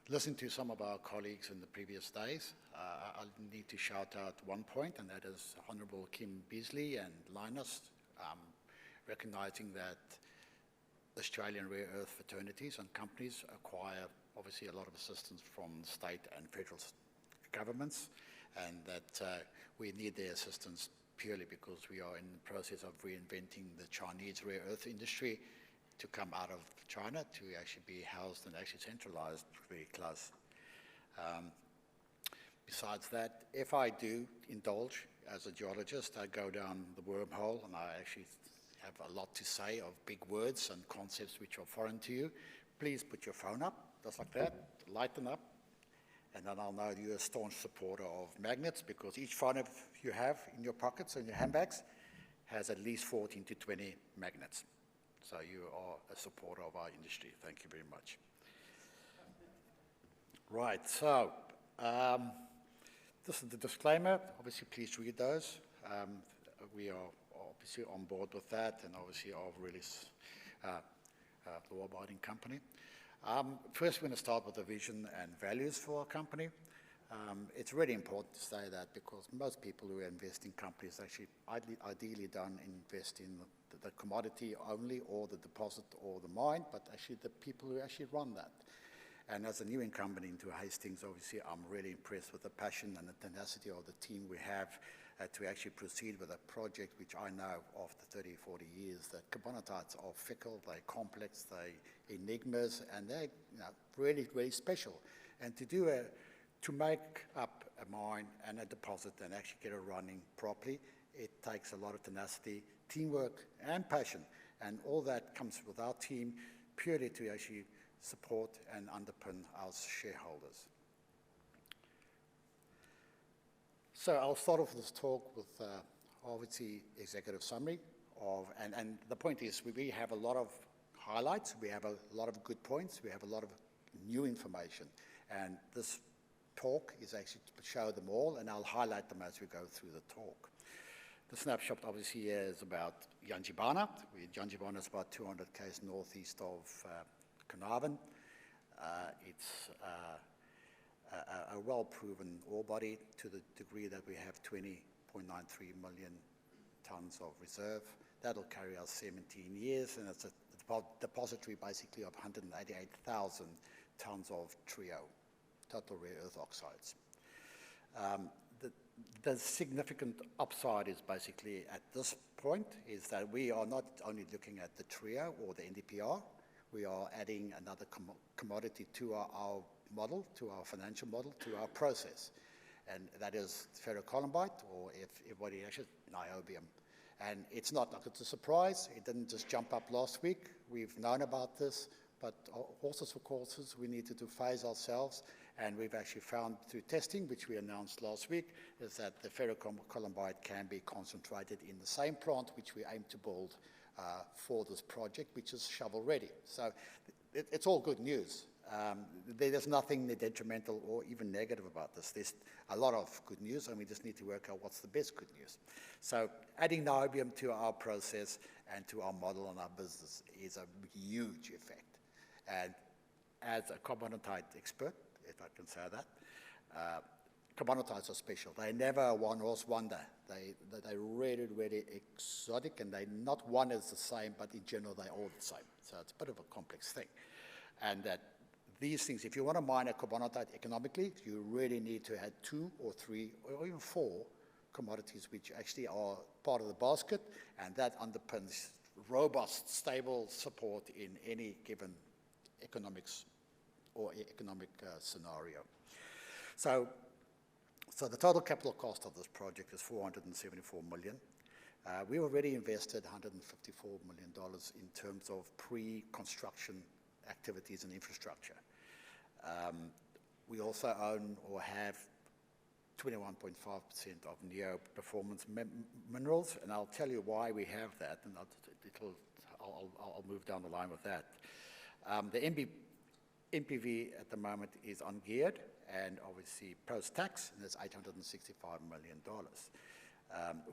listening to some of our colleagues in the previous days, I need to shout out one point, and that is Honourable Kim Beazley and Linus recognising that Australian rare earth fraternities and companies acquire obviously a lot of assistance from state and federal governments, and that we need their assistance purely because we are in the process of reinventing the Chinese rare earth industry to come out of China to actually be housed and actually centralized very close. Besides that, if I do indulge as a geologist, I go down the wormhole and I actually have a lot to say of big words and concepts which are foreign to you. Please put your phone up, just like that, lighten up, and then I'll know you're a staunch supporter of magnets, because each phone you have in your pockets and your handbags has at least 14 to 20 magnets. So you are a supporter of our industry. Thank you very much. Right, so this is the disclaimer. Obviously, please read those. We are obviously on board with that, and obviously are really law-abiding company. First, we're going to start with the vision and values for our company. It's really important to say that because most people who invest in companies actually ideally don't invest in the commodity only, or the deposit or the mine, but actually the people who actually run that. And as a new incumbent into Hastings, obviously I'm really impressed with the passion and the tenacity of the team we have to actually proceed with a project which I know after 30, 40 years that carbonatites are fickle, they're complex, they're enigmas, and they're really, really special. And to make up a mine and a deposit and actually get it running properly, it takes a lot of tenacity, teamwork, and passion. And all that comes with our team purely to actually support and underpin our shareholders. So I'll start off this talk with obviously executive summary of, and the point is we have a lot of highlights, we have a lot of good points, we have a lot of new information, and this talk is actually to show them all, and I'll highlight them as we go through the talk. The snapshot obviously here is about Yangibana. Yangibana is about 200 km northeast of Carnarvon. It's a well-proven ore body to the degree that we have 20.93 million tonnes of reserve. That'll carry us 17 years, and it's a depository basically of 188,000 tonnes of TREO, total rare earth oxides. The significant upside is basically at this point is that we are not only looking at the TREO or the NdPr, we are adding another commodity to our model, to our financial model, to our process. And that is ferrocolumbite, or if everybody actually, niobium. And it's not like it's a surprise. It didn't just jump up last week. We've known about this, but horses for courses, we needed to phase ourselves. And we've actually found through testing, which we announced last week, is that the ferrocolumbite can be concentrated in the same plant which we aim to build for this project, which is shovel ready. So it's all good news. There's nothing detrimental or even negative about this. There's a lot of good news, and we just need to work out what's the best good news. So adding niobium to our process and to our model and our business is a huge effect. And as a carbonatite expert, if I can say that, carbonatites are special. They're never a one-horse wonder. They're really, really exotic, and not one is the same, but in general, they're all the same. So it's a bit of a complex thing. And that these things, if you want to mine a carbonatite economically, you really need to add 2 or 3 or even 4 commodities which actually are part of the basket, and that underpins robust, stable support in any given economics or economic scenario. So the total capital cost of this project is $474 million. We already invested $154 million in terms of pre-construction activities and infrastructure. We also own or have 21.5% of Neo Performance Minerals, and I'll tell you why we have that, and I'll move down the line with that. The NPV at the moment is ungeared, and obviously post-tax, and it's $865 million.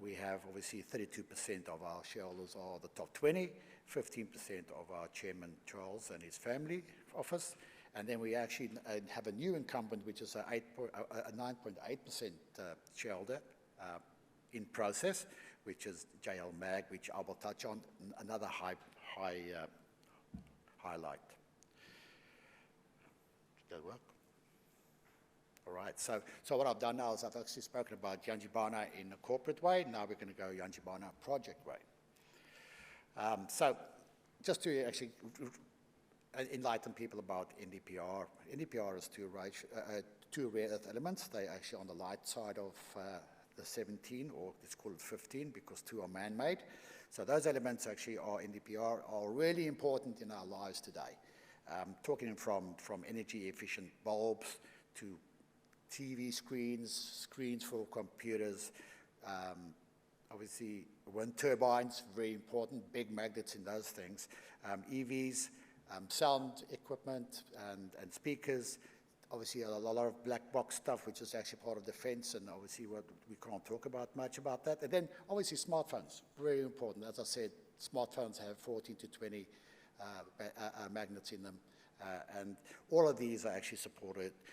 We have obviously 32% of our shareholders are the top 20, 15% of our chairman Charles and his family office, And then we actually have a new incumbent, which is a 9.8% shareholder in process, which is JL Mag, which I will touch on, another highlight. Does that work? All right, so what I've done now is I've actually spoken about Yangibana in a corporate way. Now we're going to go Yangibana project way. So just to actually enlighten people about NdPr. NdPr is two rare earth elements. They're actually on the light side of the 17, or let's call it 15, because 2 are man-made. So those elements actually are NdPr, are really important in our lives today. Talking from energy efficient bulbs to TV screens for computers, obviously wind turbines, very important, big magnets in those things, EVs, sound equipment and speakers, obviously a lot of black box stuff, which is actually part of defense, and obviously we can't talk about much about that. And then obviously smartphones, very important. As I said, smartphones have 14 to 20 magnets in them, and all of these are actually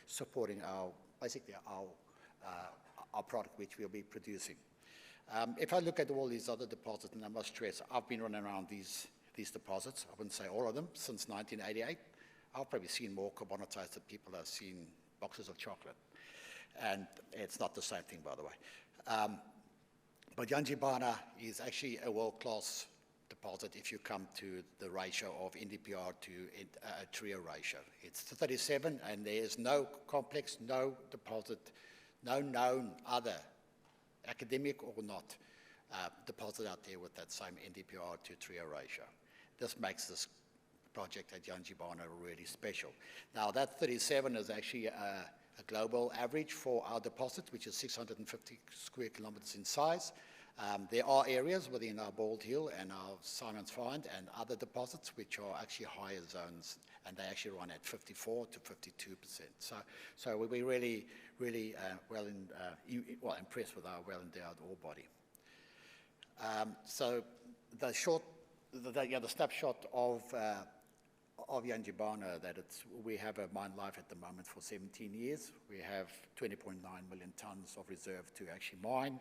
supporting basically our product, which we'll be producing. If I look at all these other deposits, and I must stress, I've been running around these deposits, I wouldn't say all of them, since 1988. I've probably seen more carbonatites than people have seen boxes of chocolate. And it's not the same thing, by the way. But Yangibana is actually a world-class deposit if you come to the ratio of NdPr to TREO ratio. It's 37, and there is no complex, no deposit, no known other, academic or not, deposit out there with that same NdPr to TREO ratio. This makes this project at Yangibana really special. Now that 37 is actually a global average for our deposit, which is 650 square kilometers in size. There are areas within our Bald Hill and our Simon's Find and other deposits which are actually higher zones, and they actually run at 54 to 52%. So we're really impressed with our well-endowed ore body. So the snapshot of Yangibana, that we have a mine life at the moment for 17 years. We have 20.9 million tons of reserve to actually mine.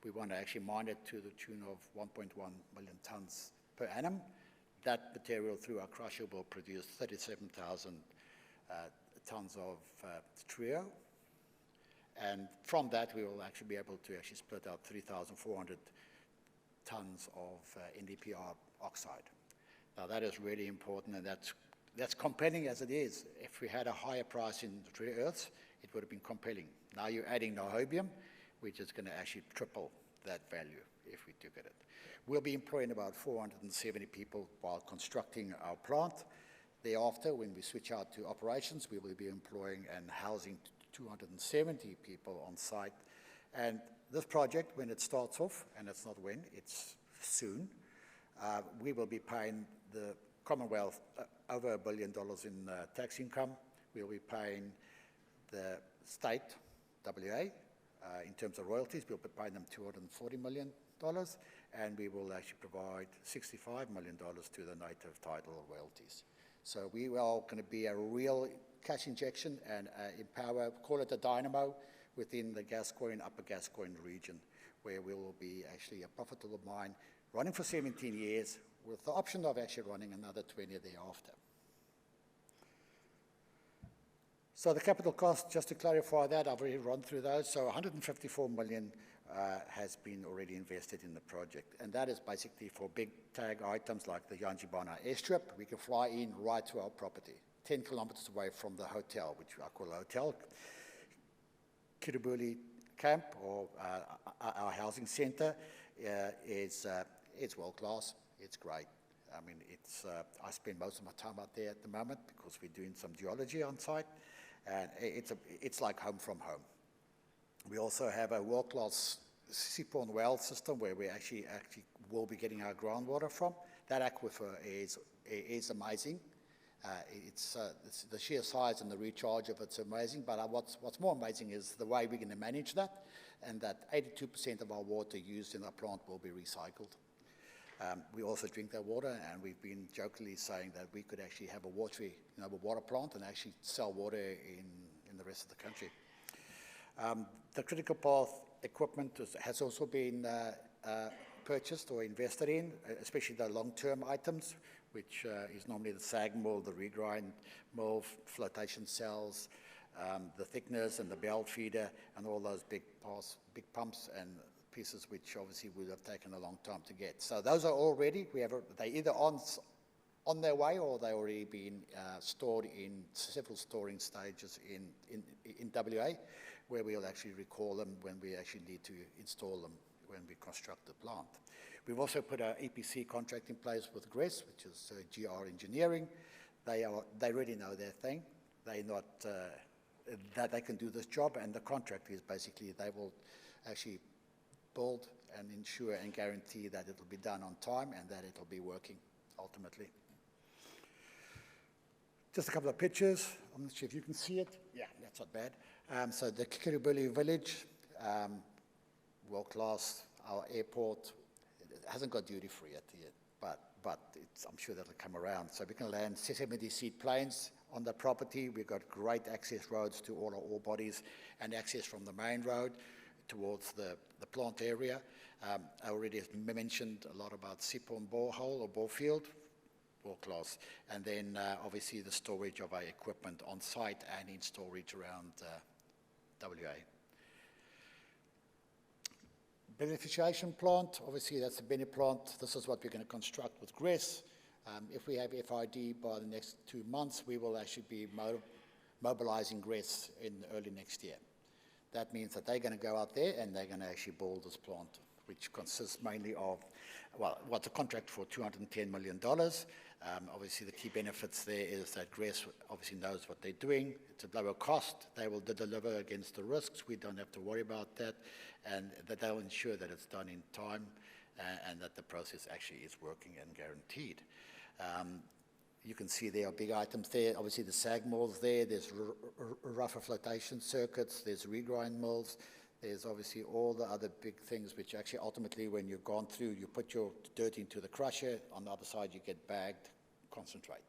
We want to actually mine it to the tune of 1.1 million tons per annum. That material through our crusher will produce 37,000 tons of TREO. And from that, we will actually be able to actually split out 3,400 tons of NdPr oxide. Now that is really important, and that's compelling as it is. If we had a higher price in the rare earths, it would have been compelling. Now you're adding niobium, which is going to actually triple that value if we took it. We'll be employing about 470 people while constructing our plant. Thereafter, when we switch out to operations, we will be employing and housing 270 people on site. And this project, when it starts off, and it's not when, it's soon, we will be paying the Commonwealth over $1 billion in tax income. We'll be paying the state, WA, in terms of royalties, we'll be paying them $240 million, and we will actually provide $65 million to the native title royalties. So we are going to be a real cash injection and empower, call it a dynamo, within the Gascoyne, Upper Gascoyne region, where we will be actually a profitable mine, running for 17 years, with the option of actually running another 20 thereafter. So the capital cost, just to clarify that, I've already run through those. So 154 million has been already invested in the project. And that is basically for big tag items like the Yangibana airstrip. We can fly in right to our property, 10 kilometers away from the hotel, which I call a hotel. Kalgoorlie camp, or our housing center, is world class. It's great. I mean, I spend most of my time out there at the moment because we're doing some geology on site. And it's like home from home. We also have a world-class seaborne well system where we actually will be getting our groundwater from. That aquifer is amazing. It's the sheer size and the recharge of it's amazing. But what's more amazing is the way we're going to manage that, and that 82% of our water used in our plant will be recycled. We also drink that water, and we've been jokingly saying that we could actually have a water plant and actually sell water in the rest of the country. The critical path equipment has also been purchased or invested in, especially the long-term items, which is normally the SAG mill, the regrind mill, flotation cells, the thickeners and the belt feeder, and all those big pumps and pieces which obviously would have taken a long time to get. So those are all ready. They're either on their way or they're already been stored in several storing stages in WA, where we'll actually recall them when we actually need to install them when we construct the plant. We've also put an EPC contract in place with GRES, which is GR Engineering. They already know their thing. That they can do this job, and the contract is basically they will actually build and ensure and guarantee that it'll be done on time and that it'll be working ultimately. Just a couple of pictures. I'm not sure if you can see it. Yeah, that's not bad. So the Kalgoorlie village, world-class, our airport. It hasn't got duty-free yet, but I'm sure that'll come around. So we can land 70-seat planes on the property. We've got great access roads to all our ore bodies and access from the main road towards the plant area. I already mentioned a lot about seaborne borehole or borefield, world class. And then obviously the storage of our equipment on site and in storage around WA. Beneficiation plant, obviously that's a Bene plant. This is what we're going to construct with GRES. If we have FID by the next 2 months, we will actually be mobilizing GRES in early next year. That means that they're going to go out there and they're going to actually build this plant, which consists mainly of, well, what's a contract for $210 million. Obviously, the key benefits there is that GRES obviously knows what they're doing. It's a lower cost. They will deliver against the risks. We don't have to worry about that. And that they'll ensure that it's done in time and that the process actually is working and guaranteed. You can see there are big items there. Obviously, the SAG mills there. There's rougher flotation circuits. There's regrind mills. There's obviously all the other big things which actually ultimately, when you've gone through, you put your dirt into the crusher. On the other side, you get bagged concentrate.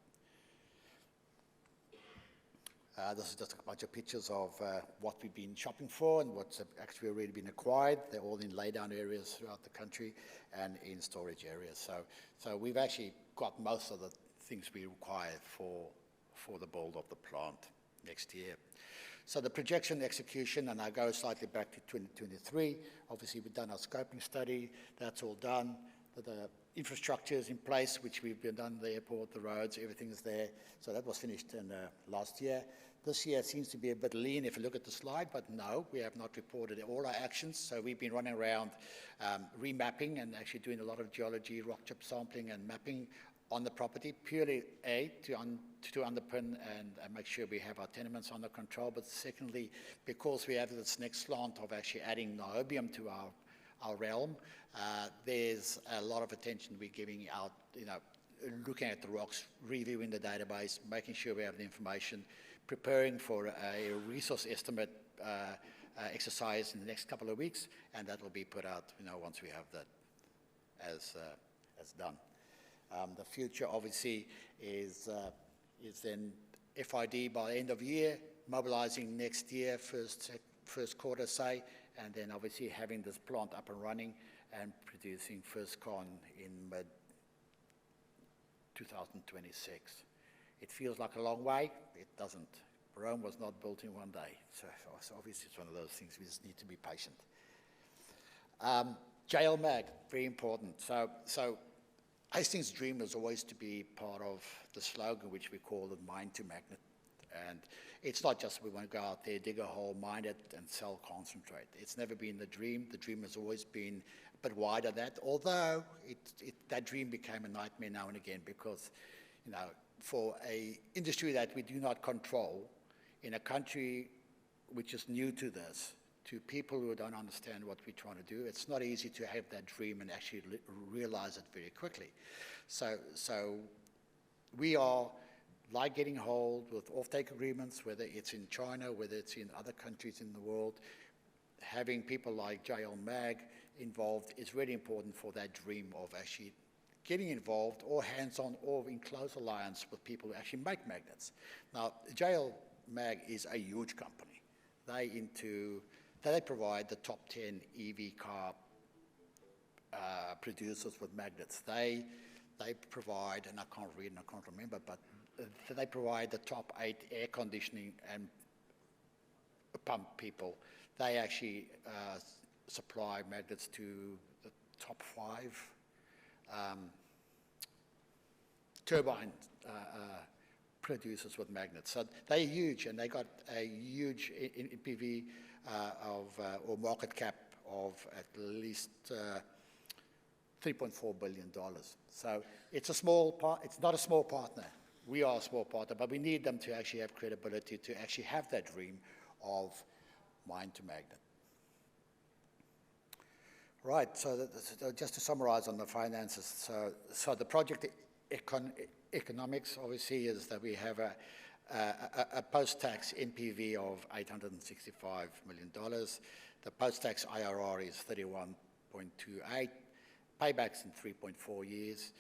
This is just a bunch of pictures of what we've been shopping for and what's actually already been acquired. They're all in laydown areas throughout the country and in storage areas. So we've actually got most of the things we require for the build of the plant next year. So the projection execution, and I go slightly back to 2023. Obviously, we've done our scoping study. That's all done. The infrastructure is in place, which we've been done, the airport, the roads, everything is there. So that was finished in last year. This year seems to be a bit lean if you look at the slide, but no, we have not reported all our actions. So we've been running around remapping and actually doing a lot of geology, rock chip sampling and mapping on the property, purely to underpin and make sure we have our tenements under control, but secondly, because we have this next slant of actually adding niobium to our realm, there's a lot of attention we're giving out, looking at the rocks, reviewing the database, making sure we have the information, preparing for a resource estimate exercise in the next couple of weeks, and that will be put out, once we have that as done. The future obviously is then FID by end of year, mobilizing next year, first quarter say, and then obviously having this plant up and running and producing first con in mid 2026. It feels like a long way. It doesn't. Rome was not built in one day. So obviously it's one of those things we just need to be patient. JL Mag, very important. So Hastings' dream was always to be part of the slogan, which we call the mine to magnet. And it's not just we want to go out there, dig a hole, mine it, and sell concentrate. It's never been the dream. The dream has always been a bit wider than that, although that dream became a nightmare now and again because, for an industry that we do not control, in a country which is new to this, to people who don't understand what we're trying to do, it's not easy to have that dream and actually realize it very quickly. So we are like getting hold with offtake agreements, whether it's in China, whether it's in other countries in the world. Having people like JL Mag involved is really important for that dream of actually getting involved or hands-on or in close alliance with people who actually make magnets. Now, JL Mag is a huge company. They provide the top 10 EV car producers with magnets. They provide, and I can't read and I can't remember, but they provide the top 8 air conditioning and pump people. They actually supply magnets to the top 5 turbine producers with magnets. So they're huge, and they got a huge PV or market cap of at least $3.4 billion. So it's a small part. It's not a small partner. We are a small partner, but we need them to actually have credibility to actually have that dream of mine to magnet. Right, so just to summarize on the finances, so the project economics obviously is that we have a post-tax NPV of $865 million. The post-tax IRR is 31.28, paybacks in 3.4 years.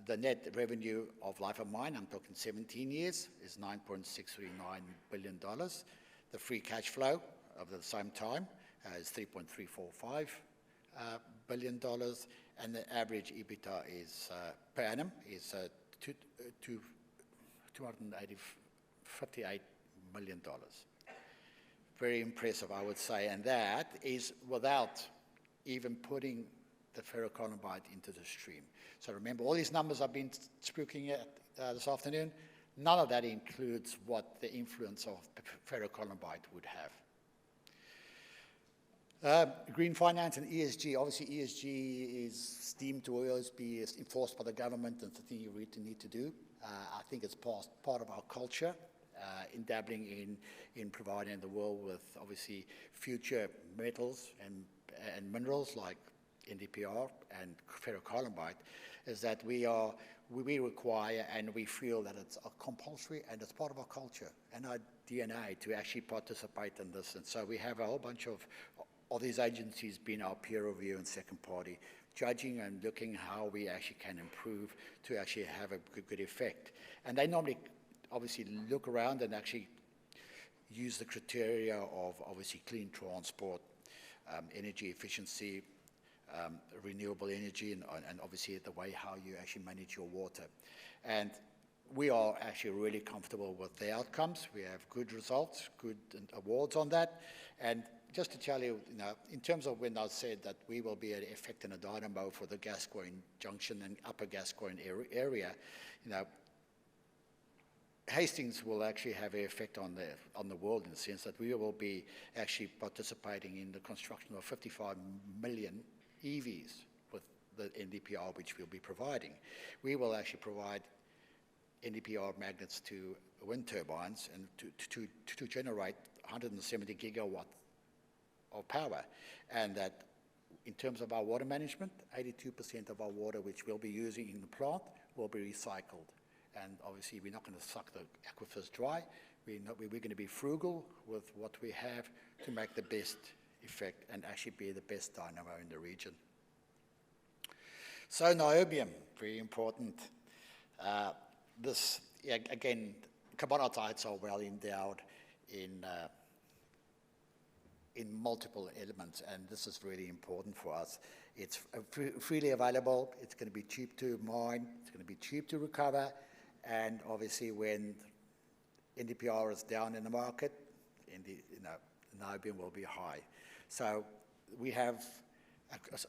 The net revenue of life of mine, I'm talking 17 years, is $9.639 billion. The free cash flow over the same time is $3.345 billion, and the average EBITDA is per annum is $258 million. Very impressive, I would say, and that is without even putting the ferrocarbonate into the stream. So remember, all these numbers I've been speaking at this afternoon, none of that includes what the influence of ferrocarbonate would have. Green finance and ESG. Obviously, ESG is deemed to always be enforced by the government, and it's the thing you really need to do. I think it's part of our culture in dabbling in providing the world with obviously future metals and minerals like NdPr and ferrocarbonate, is that we require and we feel that it's compulsory and it's part of our culture and our DNA to actually participate in this. And so we have a whole bunch of these agencies being our peer review and second party, judging and looking how we actually can improve to actually have a good effect. And they normally obviously look around and actually use the criteria of obviously clean transport, energy efficiency, renewable energy, and obviously the way how you actually manage your water. And we are actually really comfortable with the outcomes. We have good results, good awards on that. And just to tell you, in terms of when I said that we will be affecting a dynamo for the Gascoyne Junction and Upper Gascoyne area, Hastings will actually have an effect on the world in the sense that we will be actually participating in the construction of 55 million EVs with the NdPr which we'll be providing. We will actually provide NdPr magnets to wind turbines and to generate 170 gigawatt of power, and that in terms of our water management, 82% of our water which we'll be using in the plant will be recycled. And obviously we're not going to suck the aquifers dry. We're going to be frugal with what we have to make the best effect and actually be the best dynamo in the region. So niobium, very important. This, again, carbonatites are well endowed in multiple elements, and this is really important for us. It's freely available, it's going to be cheap to mine, it's going to be cheap to recover, and obviously when NdPr is down in the market, niobium will be high. So we have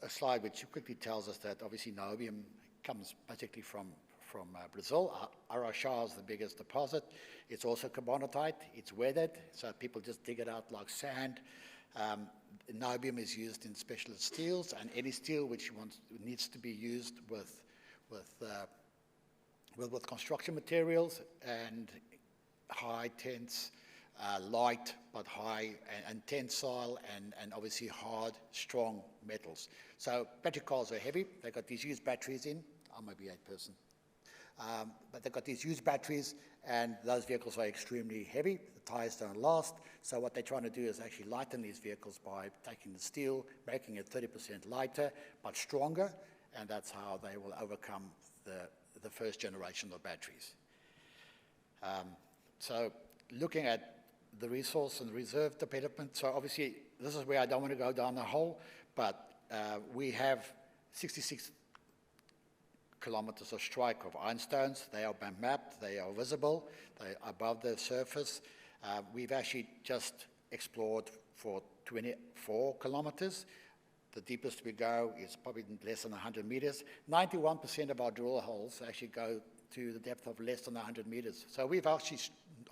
a slide which quickly tells us that obviously niobium comes particularly from Brazil. Araxá is the biggest deposit. It's also carbonatite. It's weathered, so people just dig it out like sand. Niobium is used in specialist steels, and any steel which needs to be used with construction materials and high tense, light but high and tensile and obviously hard, strong metals. So battery cars are heavy. They've got these used batteries in. I'm a V8 person. But they've got these huge batteries, and those vehicles are extremely heavy. The tires don't last. So what they're trying to do is actually lighten these vehicles by taking the steel, making it 30% lighter but stronger, and that's how they will overcome the first generation of batteries. So looking at the resource and reserve development, so obviously this is where I don't want to go down the hole, but we have 66 kilometers of strike of ironstones. They are mapped, they are visible, they are above the surface. We've actually just explored for 24 kilometers. The deepest we go is probably less than 100 meters. 91% of our drill holes actually go to the depth of less than 100 meters. So we've actually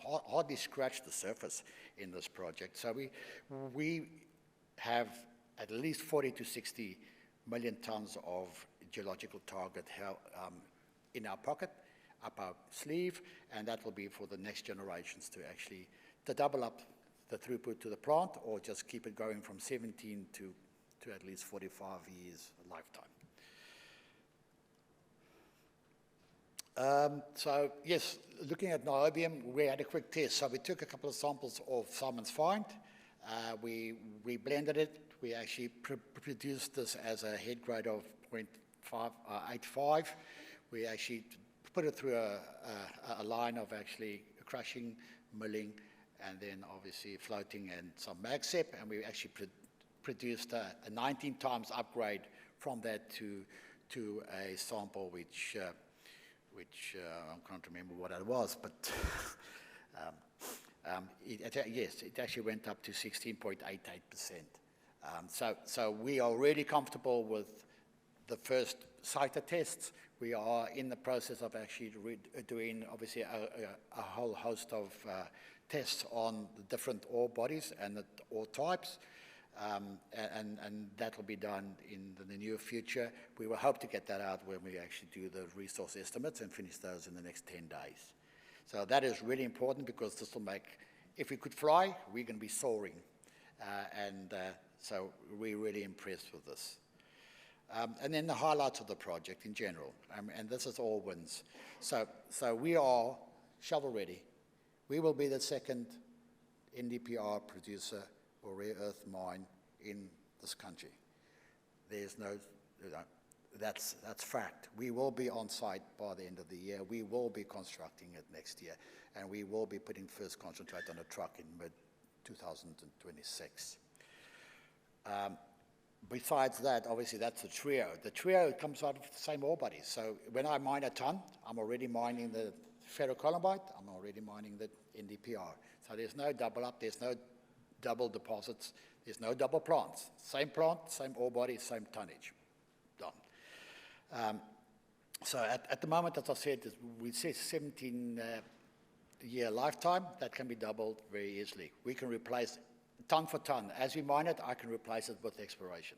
hardly scratched the surface in this project. So we have at least 40 to 60 million tons of geological target in our pocket, up our sleeve, and that will be for the next generations to double up the throughput to the plant, or just keep it going from 17 to at least 45 years lifetime. So yes, looking at niobium, we had a quick test. So we took a couple of samples of Simon's find. We blended it. We actually produced this as a head grade of 0.85. We actually put it through a line of actually crushing, milling, and then obviously floating and some MagSep, and we actually produced a 19 times upgrade from that to a sample which I can't remember what it was, but yes, it actually went up to 16.88%. So we are really comfortable with the first CITA tests. We are in the process of actually doing obviously a whole host of tests on the different ore bodies and the ore types. And that will be done in the near future. We will hope to get that out when we actually do the resource estimates and finish those in the next 10 days. So that is really important, because this will make, if we could fly, we're going to be soaring. So we're really impressed with this. And then the highlights of the project in general, and this is all wins. So we are shovel ready. We will be the second NdPr producer or rare earth mine in this country. There's no, that's fact. We will be on site by the end of the year. We will be constructing it next year, and we will be putting first concentrate on a truck in mid-2026. Besides that, obviously that's the trio. The trio comes out of the same ore bodies. So when I mine a ton, I'm already mining the ferrocolumbite, I'm already mining the NdPr. So there's no double up, there's no double deposits, there's no double plants. Same plant, same ore body, same tonnage. Done. So at the moment, as I said, we say 17-year lifetime. That can be doubled very easily. We can replace ton for ton. As we mine it, I can replace it with exploration.